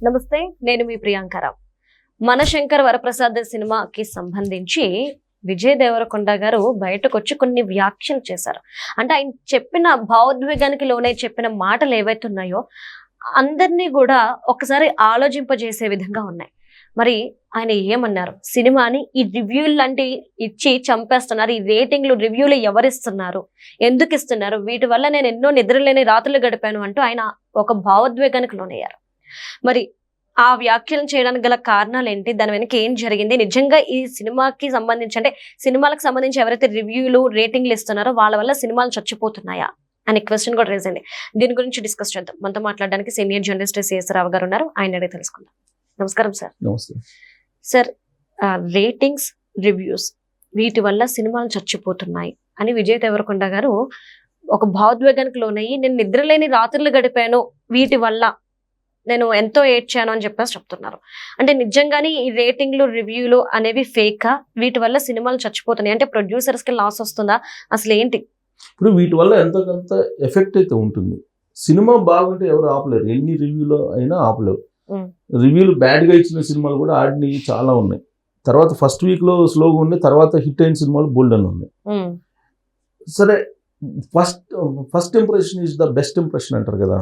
నమస్తే, నేను మీ ప్రియాంకరావు. మనశంకర్ వరప్రసాద్ సినిమాకి సంబంధించి విజయ్ దేవరకొండ గారు బయటకు వచ్చి కొన్ని వ్యాఖ్యలు చేశారు. అంటే ఆయన చెప్పిన భావోద్వేగానికి లోనే చెప్పిన మాటలు ఏవైతున్నాయో అందరినీ కూడా ఒకసారి ఆలోచింపజేసే విధంగా ఉన్నాయి. మరి ఆయన ఏమన్నారు? సినిమాని ఈ రివ్యూలు లాంటి ఇచ్చి చంపేస్తున్నారు, ఈ రేటింగ్లు రివ్యూలు ఎవరిస్తున్నారు, ఎందుకు ఇస్తున్నారు, వీటి వల్ల నేను ఎన్నో నిద్రలేని రాత్రులు గడిపాను అంటూ ఆయన ఒక భావోద్వేగానికి లోనయ్యారు. మరి ఆ వ్యాఖ్యలను చేయడానికి గల కారణాలు ఏంటి, దాని వెనక ఏం జరిగింది, నిజంగా ఈ సినిమాకి సంబంధించి అంటే సినిమాలకు సంబంధించి ఎవరైతే రివ్యూలు రేటింగ్లు ఇస్తున్నారో వాళ్ళ వల్ల సినిమాలు చచ్చిపోతున్నాయా అనే క్వశ్చన్ కూడా రేజ్ అయింది. దీని గురించి డిస్కస్ చేద్దాం. మనతో మాట్లాడడానికి సీనియర్ జర్నలిస్ట్ సిఎస్ రావు గారు ఉన్నారు. ఆయన అడిగి తెలుసుకుందాం. నమస్కారం సార్. నమస్తే సార్, రేటింగ్స్ రివ్యూస్ వీటి వల్ల సినిమాలు చచ్చిపోతున్నాయి అని విజయ్ దేవరకొండ గారు ఒక భావోద్వేగానికి లోనయ్యి నేను నిద్రలేని రాత్రులు గడిపాను, వీటి వల్ల నేను ఎంతో ఏడ్చాను అని చెప్పేసి చెప్తున్నారు. అంటే నిజంగానే ఈ రేటింగ్లు రివ్యూలు అనేవి ఫేకా? వీటి వల్ల సినిమాలు చచ్చిపోతున్నాయి అంటే ప్రొడ్యూసర్స్ కి లాస్ వస్తుందా, అసలు ఏంటి? ఇప్పుడు వీటి వల్ల ఎంతో కొంత ఎఫెక్ట్ అయితే ఉంటుంది. సినిమా బాగుంటే ఎవరు ఆపలేరు, ఎన్ని రివ్యూలు అయినా ఆపలేరు. రివ్యూలు బ్యాడ్గా ఇచ్చిన సినిమాలు కూడా ఆడినవి చాలా ఉన్నాయి. తర్వాత ఫస్ట్ వీక్లో స్లోగా ఉన్నాయి, తర్వాత హిట్ అయిన సినిమాలు బోల్డ్ అని ఉన్నాయి. సరే, first impression is the best impression అంటారు కదా.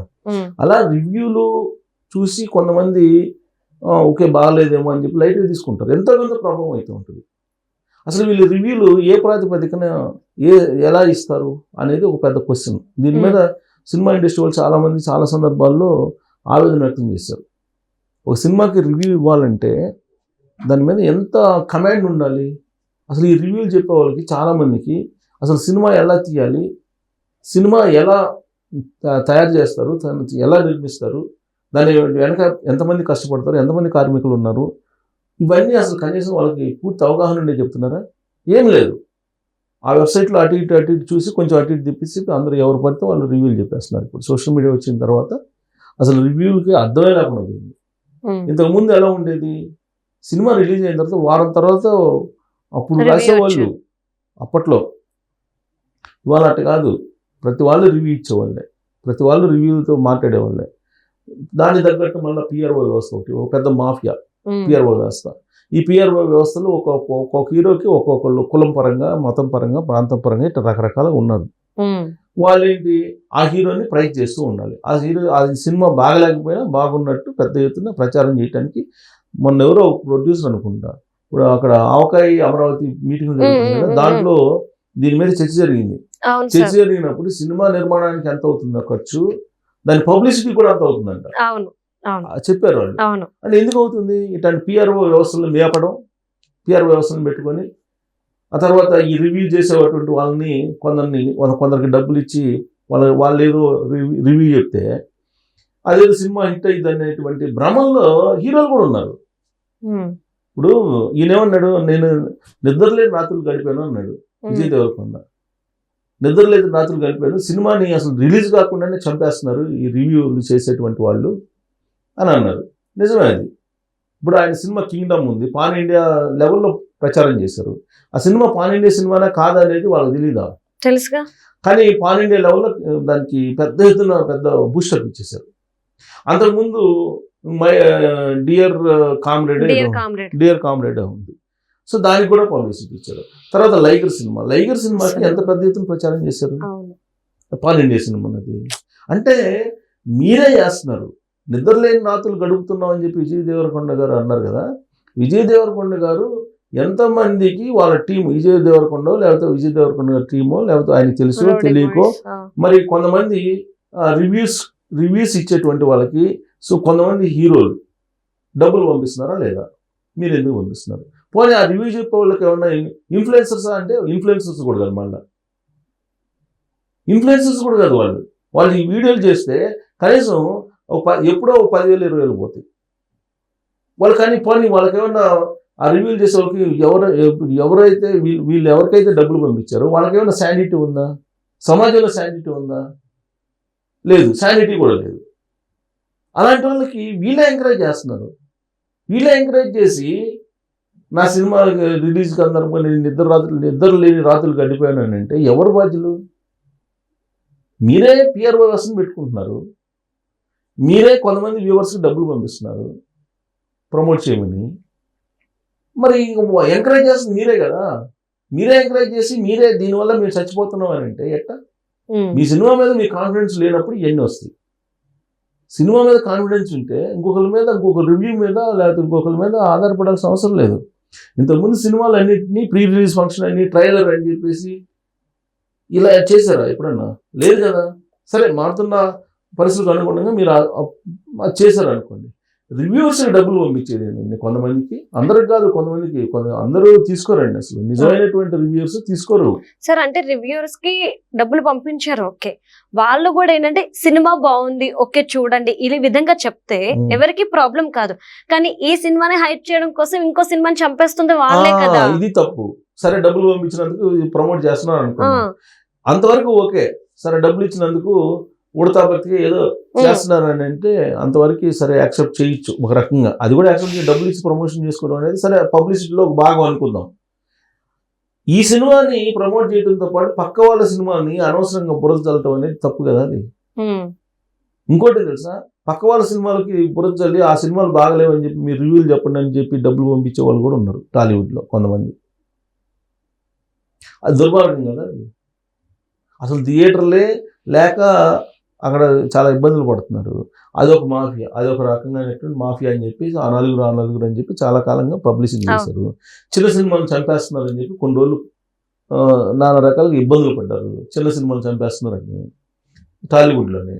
అలా రివ్యూలు చూసి కొంతమంది ఓకే బాగాలేదేమో అని చెప్పి లైట్గా తీసుకుంటారు. ఎంతో కొంత ప్రభావం అయితే ఉంటుంది. అసలు వీళ్ళు రివ్యూలు ఏ ప్రాతిపదికన ఎలా ఇస్తారు అనేది ఒక పెద్ద క్వశ్చన్. దీని మీద సినిమా ఇండస్ట్రీ వాళ్ళు చాలామంది చాలా సందర్భాల్లో ఆవేదన వ్యక్తం చేశారు. ఒక సినిమాకి రివ్యూ ఇవ్వాలంటే దాని మీద ఎంత కమాండ్ ఉండాలి. అసలు ఈ రివ్యూలు చెప్పే వాళ్ళకి చాలామందికి అసలు సినిమా ఎలా తీయాలి, సినిమా ఎలా తయారు చేస్తారు, ఎలా నిర్మిస్తారు, దాని వెనక ఎంతమంది కష్టపడతారు, ఎంతమంది కార్మికులు ఉన్నారు, ఇవన్నీ అసలు కనీసం వాళ్ళకి పూర్తి అవగాహన ఉండే చెప్తున్నారా? ఏం లేదు. ఆ వెబ్సైట్లో అటు ఇటు చూసి కొంచెం అటు ఇటు తిప్పేసి అందరూ ఎవరు పడితే వాళ్ళు రివ్యూలు చెప్పేస్తున్నారు. ఇప్పుడు సోషల్ మీడియా వచ్చిన తర్వాత అసలు రివ్యూలకి అర్థమే లేకుండా పోయింది. ఇంతకుముందు ఎలా ఉండేది, సినిమా రిలీజ్ అయిన తర్వాత వారం తర్వాత అప్పుడు రాసేవాళ్ళు అప్పట్లో. ఇవాళ అట్ట కాదు, ప్రతి వాళ్ళు రివ్యూ ఇచ్చేవాళ్ళే, ప్రతి వాళ్ళు రివ్యూలతో మాట్లాడేవాళ్ళే. దానికి తగ్గట్టు మళ్ళీ పిఆర్ఓ వ్యవస్థ ఒకటి, ఒక పెద్ద మాఫియా పిఆర్ఓ వ్యవస్థ. ఈ పిఆర్ఓ వ్యవస్థలో ఒక్కొక్క హీరోకి ఒక్కొక్కళ్ళు కులం పరంగా, మతం పరంగా, ప్రాంతం పరంగా ఇట్లా రకరకాలుగా ఉన్నారు. వాళ్ళేంటి, ఆ హీరోని ప్రైజ్ చేస్తూ ఉండాలి. ఆ హీరో ఆ సినిమా బాగలేకపోయినా బాగున్నట్టు పెద్ద ఎత్తున ప్రచారం చేయడానికి మొన్న ఎవరో ప్రొడ్యూసర్ అనుకుంటా, ఇప్పుడు అక్కడ ఆవకాయ అమరావతి మీటింగ్ జరుగుతుంది కదా, దాంట్లో దీని మీద చర్చ జరిగింది. చర్చ జరిగినప్పుడు సినిమా నిర్మాణానికి ఎంత అవుతుందో ఖర్చు, దాని పబ్లిసిటీ కూడా అంత అవుతుందంట చెప్పారు వాళ్ళు. అంటే ఎందుకు అవుతుంది? ఇట్లాంటి పిఆర్ఓ వ్యవస్థలను మేపడం, పిఆర్ఓ వ్యవస్థలను పెట్టుకొని ఆ తర్వాత ఈ రివ్యూ చేసేటువంటి వాళ్ళని కొందరికి డబ్బులు ఇచ్చి వాళ్ళు ఏదో రివ్యూ చెప్తే అదేదో సినిమా హిట్ అయ్యింది అనేటువంటి భ్రమంలో హీరోలు కూడా ఉన్నారు. ఇప్పుడు ఈయనేమన్నాడు, నేను నిద్రలేని రాత్రులు గడిపాను అన్నాడు విజయ్ దేవరకొండ. నిద్రలేని రాత్రులు గడిపాను, సినిమాని అసలు రిలీజ్ కాకుండానే చంపేస్తున్నారు ఈ రివ్యూలు చేసేటువంటి వాళ్ళు అని అన్నారు. నిజమే అది. ఇప్పుడు ఆయన సినిమా కింగ్డమ్ ఉంది, పాన్ ఇండియా లెవెల్లో ప్రచారం చేశారు. ఆ సినిమా పాన్ ఇండియా సినిమానే కాదనేది వాళ్ళకి తెలీదా? తెలుసుగా. కానీ పాన్ ఇండియా లెవెల్లో దానికి పెద్ద ఎత్తున పెద్ద బూస్టప్ ఇచ్చేశారు. అంతకుముందు డియర్ కామ్రేడ్ ఉంది, సో దానికి కూడా పబ్లిసిటీ ఇచ్చారు. తర్వాత లైగర్ సినిమాకి ఎంత పెద్ద ఎత్తున ప్రచారం చేశారు పాన్ ఇండియా సినిమా అన్నది. అంటే మీరే చేస్తున్నారు. నిద్రలేని రాత్రులు గడుపుతున్నాం అని చెప్పి విజయ్ దేవరకొండ గారు అన్నారు కదా. విజయ్ దేవరకొండ గారు ఎంతమందికి వాళ్ళ టీం, విజయ్ దేవరకొండ లేకపోతే విజయ్ దేవరకొండ గారి టీమో లేకపోతే ఆయన తెలుసో తెలియకో, మరి కొంతమంది రివ్యూస్ ఇచ్చేటువంటి వాళ్ళకి, సో కొంతమంది హీరోలు డబ్బులు పంపిస్తున్నారా లేదా? మీరు ఎందుకు పంపిస్తున్నారు? పోనీ ఆ రివ్యూ చెప్పే వాళ్ళకి ఏమన్నా ఇన్ఫ్లుయెన్సర్సా అంటే ఇన్ఫ్లుయెన్సర్స్ కూడా కాదు, మళ్ళీ ఇన్ఫ్లుయెన్సర్స్ కూడా కాదు. వాళ్ళు ఈ వీడియోలు చేస్తే కనీసం ఎప్పుడో 10,000 20,000 పోతాయి వాళ్ళు. కానీ పోనీ వాళ్ళకేమన్నా ఆ రివ్యూలు చేసే వాళ్ళకి ఎవరైతే వీళ్ళు ఎవరికైతే డబ్బులు పంపించారో వాళ్ళకేమన్నా శానిటీ ఉందా? సమాజంలో శానిటీ ఉందా? లేదు, శానిటీ కూడా లేదు. అలాంటి వాళ్ళకి వీళ్ళే ఎంకరేజ్ చేస్తున్నారు. వీళ్ళే ఎంకరేజ్ చేసి నా సినిమా రిలీజ్కి అందరూ నేను నిద్ర లేని రాత్రులు గడిపాను అని అంటే ఎవరు బాధ్యులు? మీరే పిఆర్ఓ వ్యవస్థను పెట్టుకుంటున్నారు. మీరే కొంతమంది వ్యూవర్స్కి డబ్బులు పంపిస్తున్నారు ప్రమోట్ చేయమని, మరి ఎంకరేజ్ చేస్తుంది మీరే కదా, మీరే ఎంకరేజ్ చేసి మీరే దీనివల్ల మీరు చచ్చిపోతున్నాం అని అంటే ఎట్లా? మీ సినిమా మీద మీ కాన్ఫిడెన్స్ లేనప్పుడు ఇవన్నీ వస్తాయి. సినిమా మీద కాన్ఫిడెన్స్ ఉంటే ఇంకొకరి మీద, ఇంకొక రివ్యూ మీద, లేకపోతే ఇంకొకరి మీద ఆధారపడాల్సిన అవసరం లేదు. ఇంతకుముందు సినిమాలు అన్నింటినీ ప్రీ రిలీజ్ ఫంక్షన్ అని, ట్రైలర్ అని చెప్పేసి ఇలా చేశారా ఎప్పుడన్నా? లేదు కదా. సరే, మారుతున్న పరిస్థితులకు అనుగుణంగా మీరు అది చేశారు అనుకోండి. రివ్యూవర్స్ డబ్బులు పంపించేది ఏంటండి కొంతమందికి, అందరికి కాదు, కొంతమందికి. అందరూ తీసుకోరండి, అసలు నిజమైనటువంటి రివ్యూవర్స్ తీసుకోరు. సార్ అంటే రివ్యూవర్స్ కి డబ్బులు పంపించారు, ఓకే, వాళ్ళు కూడా ఏంటంటే సినిమా బాగుంది, ఓకే చూడండి ఈ విధంగా చెప్తే ఎవరికి ప్రాబ్లం కాదు. కానీ ఈ సినిమాని హైప్ చేయడం కోసం ఇంకో సినిమాని చంపేస్తుంది వాళ్ళే కదా. ఇది తప్పు. సరే, డబ్బులు పంపించినందుకు ప్రమోట్ చేస్తున్నారు అనుకో, అంతవరకు ఓకే. సరే, డబ్బులు ఇచ్చినందుకు ఉడతా బతికి ఏదో చేస్తున్నారని అంటే అంతవరకు సరే యాక్సెప్ట్ చేయొచ్చు ఒక రకంగా. అది కూడా యాక్సెప్ట్ చేసి డబ్బులు ఇచ్చి ప్రమోషన్ చేసుకోవడం అనేది సరే పబ్లిసిటీలో ఒక భాగం అనుకుందాం. ఈ సినిమాని ప్రమోట్ చేయడంతో పాటు పక్క వాళ్ళ సినిమాని అనవసరంగా బురద చల్లటం అనేది తప్పు కదా. అది ఇంకోటి తెలుసా, పక్క వాళ్ళ సినిమాలకి బురద చల్లి ఆ సినిమాలు బాగలేవని చెప్పి మీరు రివ్యూలు చెప్పండి అని చెప్పి డబ్బులు పంపించే వాళ్ళు కూడా ఉన్నారు టాలీవుడ్లో కొంతమంది. అది దుర్మార్గం కదా. అది అసలు థియేటర్లే లేక అక్కడ చాలా ఇబ్బందులు పడుతున్నారు. అదొక మాఫియా, అదొక రకంగా మాఫియా అని చెప్పి ఆ నలుగురు అని చెప్పి చాలా కాలంగా పబ్లిసిటీ చేశారు. చిన్న సినిమాలు చంపేస్తున్నారు అని చెప్పి కొన్ని రోజులు నానా రకాలుగా ఇబ్బందులు పడ్డారు. చిన్న సినిమాలు చంపేస్తున్నారని టాలీవుడ్లోనే.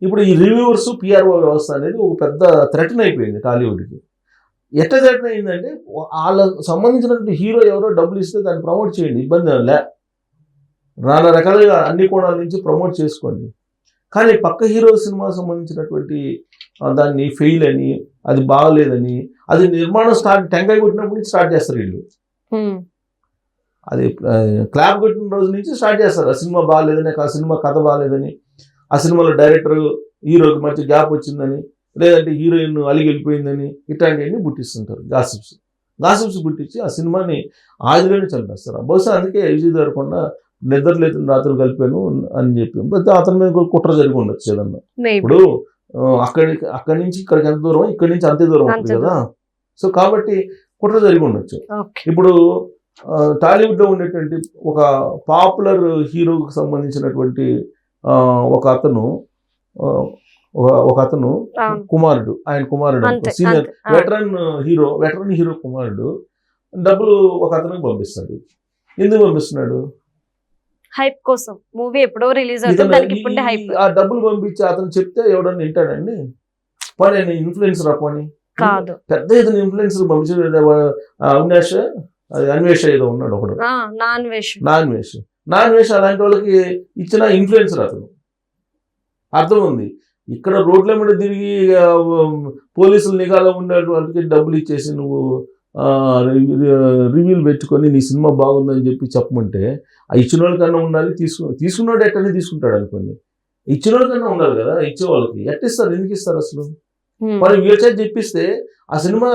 ఇప్పుడు ఈ రివ్యూవర్స్ పిఆర్ఓ వ్యవస్థ అనేది ఒక పెద్ద థ్రెటన్ అయిపోయింది టాలీవుడ్కి. ఎట్లా థ్రెటన్ అయిందంటే, వాళ్ళకు సంబంధించినటువంటి హీరో ఎవరో డబ్బులు ఇస్తే దాన్ని ప్రమోట్ చేయండి, ఇబ్బంది లే, నానా రకాలుగా అన్ని కోణాల నుంచి ప్రమోట్ చేసుకోండి. కానీ పక్క హీరో సినిమా సంబంధించినటువంటి దాన్ని ఫెయిల్ అని, అది బాగలేదని, అది నిర్మాణం టెంకాయ కొట్టినప్పటి నుంచి స్టార్ట్ చేస్తారు వీళ్ళు. అది క్లాప్ కొట్టిన రోజు నుంచి స్టార్ట్ చేస్తారు. ఆ సినిమా బాగాలేదని, ఆ సినిమా కథ బాగాలేదని, ఆ సినిమాలో డైరెక్టర్ హీరోకి మంచి గ్యాప్ వచ్చిందని, లేదంటే హీరోయిన్ అలిగి వెళ్ళిపోయిందని, ఇట్లాంటివన్నీ పుట్టిస్తుంటారు. గాసిప్స్ పుట్టించి ఆ సినిమాని ఆదిలోనే చంపేస్తారు. బహుశా అందుకే విజయ్ దేవరకొండ నిద్ర లేదని రాత్రులు కలిపాను అని చెప్పి అతని మీద కుట్ర జరిగి ఉండొచ్చు ఏదన్నా. ఇప్పుడు అక్కడి నుంచి ఇక్కడికి ఎంత దూరం, ఇక్కడి నుంచి అంతే దూరం ఉంటుంది కదా. సో కాబట్టి కుట్ర జరిగి ఉండొచ్చు. ఇప్పుడు టాలీవుడ్లో ఉండేటువంటి ఒక పాపులర్ హీరోకి సంబంధించినటువంటి ఒక అతను కుమారుడు, ఆయన కుమారుడు సీనియర్ వెటరన్ హీరో కుమారుడు డబ్బులు ఒక అతనికి పంపిస్తాడు. ఎందుకు పంపిస్తున్నాడు? హైప్ కోసం. మూవీ ఎప్పుడో రిలీజ్ అవుతుంది, దానికి ఇప్పుడు హైప్. ఆ డబ్బులు పంపించి అతను చెప్తే ఎవడన్నా వింటాడండి? పని ఇన్ఫ్లుయెన్సర్ పని కాదు. పెద్ద ఇతను ఇన్ఫ్లుయెన్సర్ పంపించాడు. అన్వేష ఏదో ఉన్నాడు ఒకడు, నాన్ వేష్ అలాంటి వాళ్ళకి ఇచ్చిన ఇన్ఫ్లుయెన్సర్ అతను. అర్థం ఉంది. ఇక్కడ రోడ్ల మీద తిరిగి పోలీసులు నిఘాలో ఉండే వాళ్ళకి డబ్బులు ఇచ్చేసి నువ్వు రివ్యూలు పెట్టుకొని నీ సినిమా బాగుందని చెప్పి చెప్పమంటే, ఆ ఇచ్చిన వాళ్ళకన్నా ఉండాలి, తీసుకున్నాడు ఎట్టనే తీసుకుంటాడు అనుకోండి. ఇచ్చిన వాళ్ళకన్నా ఉండాలి కదా. ఇచ్చే వాళ్ళకి ఎట్టిస్తారు? ఎందుకు ఇస్తారు అసలు? మరి వీళ్ళ చేత చెప్పిస్తే ఆ సినిమా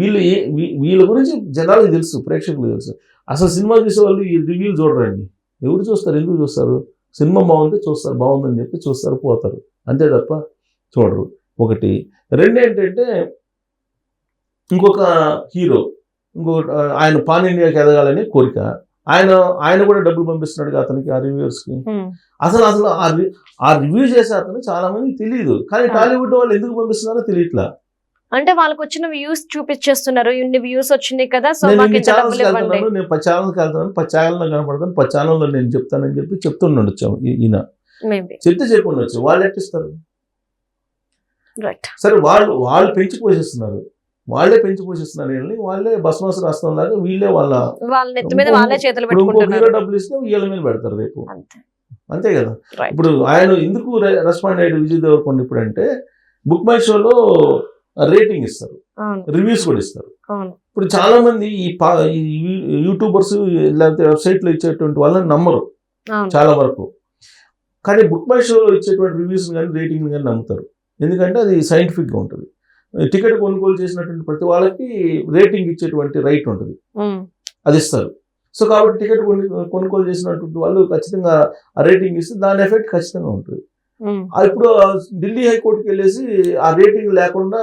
వీళ్ళ గురించి జనాలకు తెలుసు, ప్రేక్షకులకు తెలుసు. అసలు సినిమా చూసే వాళ్ళు ఈ రివ్యూలు చూడరండి. ఎవరు చూస్తారు? ఎందుకు చూస్తారు? సినిమా బాగుంటే చూస్తారు, బాగుందని చెప్పి చూస్తారు, పోతారు, అంతే తప్ప చూడరు. ఒకటి. రెండు ఏంటంటే, ఇంకొక హీరో ఆయన పాన్ ఇండియాకి ఎదగాలని కోరిక. ఆయన కూడా డబ్బులు పంపిస్తున్నాడు అతనికి, ఆ రివ్యూవర్స్కి. అసలు ఆ రివ్యూ చేసే అతను చాలా మందికి తెలియదు. కానీ టాలీవుడ్ వాళ్ళు ఎందుకు పంపిస్తున్నారో తెలియట్లా. అంటే వాళ్ళకి వచ్చిన వ్యూస్ చూపించేస్తున్నారు, ఇన్ని వ్యూస్ వచ్చినాయి కదా, సో నేను 10 ఛానల్కి వెళ్తాను, 10 ఛానల్లో కనపడతాను, 10 ఛానల్లో నేను చెప్తానని చెప్పి చెప్తుండొచ్చు ఈయన. చెప్పుండొచ్చు. వాళ్ళు ఎట్టిస్తారు? సరే, వాళ్ళు పెంచి పోషిస్తున్నారు, వాళ్ళే భస్మాసు రాష్ట్రం లాగా వీళ్ళే వాళ్ళ హీరో డబ్బులు ఇస్తే వీళ్ళ మీద పెడతారు రేపు, అంతే కదా. ఇప్పుడు ఆయన ఎందుకు రెస్పాండ్ అయ్యాడు విజయ్ దేవరకొండ ఇప్పుడు అంటే, బుక్ మై షోలో రేటింగ్ ఇస్తారు, రివ్యూస్ కూడా ఇస్తారు. ఇప్పుడు చాలా మంది ఈ యూట్యూబర్స్ లేకపోతే వెబ్సైట్లో ఇచ్చేటువంటి వాళ్ళని నమ్మరు చాలా వరకు. కానీ బుక్ మై షోలో ఇచ్చేటువంటి రివ్యూస్ కానీ రేటింగ్ కానీ నమ్ముతారు. ఎందుకంటే అది సైంటిఫిక్గా ఉంటుంది. టికెట్ కొనుగోలు చేసినటువంటి ప్రతి వాళ్ళకి రేటింగ్ ఇచ్చేటువంటి రైట్ ఉంటుంది, అది ఇస్తారు. సో కాబట్టి టికెట్ కొనుగోలు చేసినటువంటి వాళ్ళు ఖచ్చితంగా ఆ రేటింగ్ ఇస్తే దాని ఎఫెక్ట్ ఖచ్చితంగా ఉంటుంది. ఇప్పుడు ఢిల్లీ హైకోర్టుకి వెళ్ళేసి ఆ రేటింగ్ లేకుండా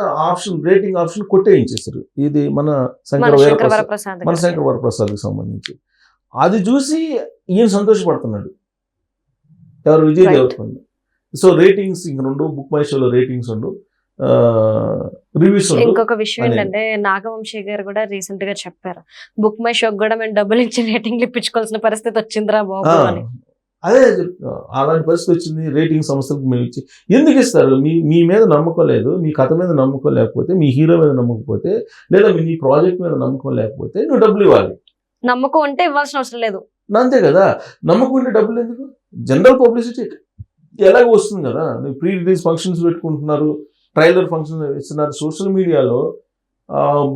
రేటింగ్ ఆప్షన్ కొట్టేయించేసారు. ఇది మన శంకర వరప్రసాద్కి సంబంధించి. అది చూసి ఈయన సంతోషపడుతున్నాడు, ఎవరు, విజయ్ దేవరకొండ. సో రేటింగ్స్ ఇంక రెండు, బుక్ మై షోలో రేటింగ్స్ ఉండు, రివ్యూస్. ఇంకొక విషయం ఏంటంటే నాగవంశీ గారు కూడా రీసెంట్ గా చెప్పారు, బుక్ మై షోకి కూడా మేము డబ్బులు ఇచ్చి రేటింగ్లు ఇప్పించుకోవాల్సిన పరిస్థితి వచ్చిందిరా బాబు అని. అదే అలాంటి పరిస్థితి వచ్చింది. రేటింగ్ సంస్థలకు మేము ఇచ్చి ఎందుకు ఇస్తారు? మీ మీద నమ్మకం లేదు, మీ కథ మీద నమ్మకం లేకపోతే, మీ హీరో మీద నమ్మకపోతే, లేదా మీ ప్రాజెక్ట్ మీద నమ్మకం లేకపోతే నువ్వు డబ్బులు ఇవ్వాలి. నమ్మకం ఉంటే ఇవ్వాల్సిన అవసరం లేదు. అంతే కదా, నమ్మకం ఉంటే డబ్బులు ఎందుకు? జనరల్ పబ్లిసిటీ ఎలాగో వస్తుంది కదా. నువ్వు ప్రీ రిలీజ్ ఫంక్షన్స్ పెట్టుకుంటున్నారు, ట్రైలర్ ఫంక్షన్ ఇస్తున్నారు, సోషల్ మీడియాలో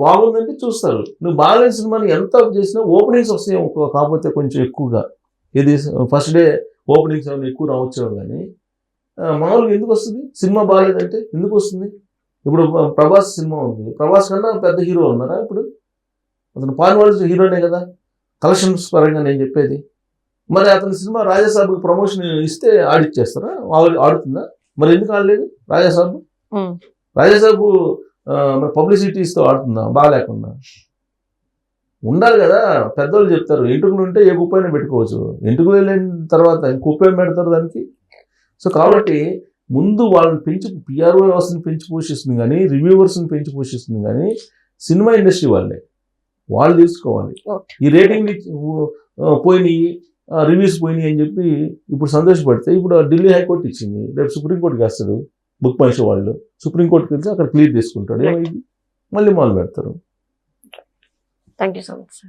బాగుందంటే చూస్తారు. నువ్వు బాగాలేని సినిమాని ఎంత చేసినా ఓపెనింగ్స్ వస్తాయి, కాకపోతే కొంచెం ఎక్కువగా. ఇది ఫస్ట్ డే ఓపెనింగ్స్ ఏమైనా ఎక్కువ రావచ్చేమో, కానీ మామూలుగా ఎందుకు వస్తుంది? సినిమా బాగాలేదంటే ఎందుకు వస్తుంది? ఇప్పుడు ప్రభాస్ సినిమా ఉంది, ప్రభాస్ కన్నా పెద్ద హీరో ఉన్నారా ఇప్పుడు? అతను పాన్ హీరోనే కదా కలెక్షన్స్ పరంగా నేను చెప్పేది. మరి అతని సినిమా రాజాసాబ్కి ప్రమోషన్ ఇస్తే ఆడిచ్చేస్తారా? ఆడుతుందా? మరి ఎందుకు ఆడలేదు రాజాసాబ్? రాజాసాబ్ మరి పబ్లిసిటీ ఇస్తూ ఆడుతుందా బాగాలేకుండా? ఉండాలి కదా. పెద్దవాళ్ళు చెప్తారు, ఎంటుకలు ఉంటే ఏ కుప్పైనా పెట్టుకోవచ్చు, ఎంటుకలు వెళ్ళిన తర్వాత కుప్పేం పెడతారు దానికి. సో కాబట్టి ముందు వాళ్ళని పిఆర్ఓ వ్యవస్థను పెంచి పోషిస్తుంది కానీ, రివ్యూవర్స్ని పెంచి పోషిస్తుంది కానీ సినిమా ఇండస్ట్రీ వాళ్ళు తీసుకోవాలి. ఈ రేటింగ్ పోయినాయి, రివ్యూస్ పోయినాయి అని చెప్పి ఇప్పుడు సంతోషపడితే, ఇప్పుడు ఢిల్లీ హైకోర్టు ఇచ్చింది, రేపు సుప్రీంకోర్టుకి వేస్తాడు బుక్ మై షో వాళ్ళు. సుప్రీంకోర్టుకి వెళ్తే అక్కడ క్లియర్ చేసుకుంటాడు, ఏమైంది మళ్ళీ మొదలు పెడతారు. Thank you so much.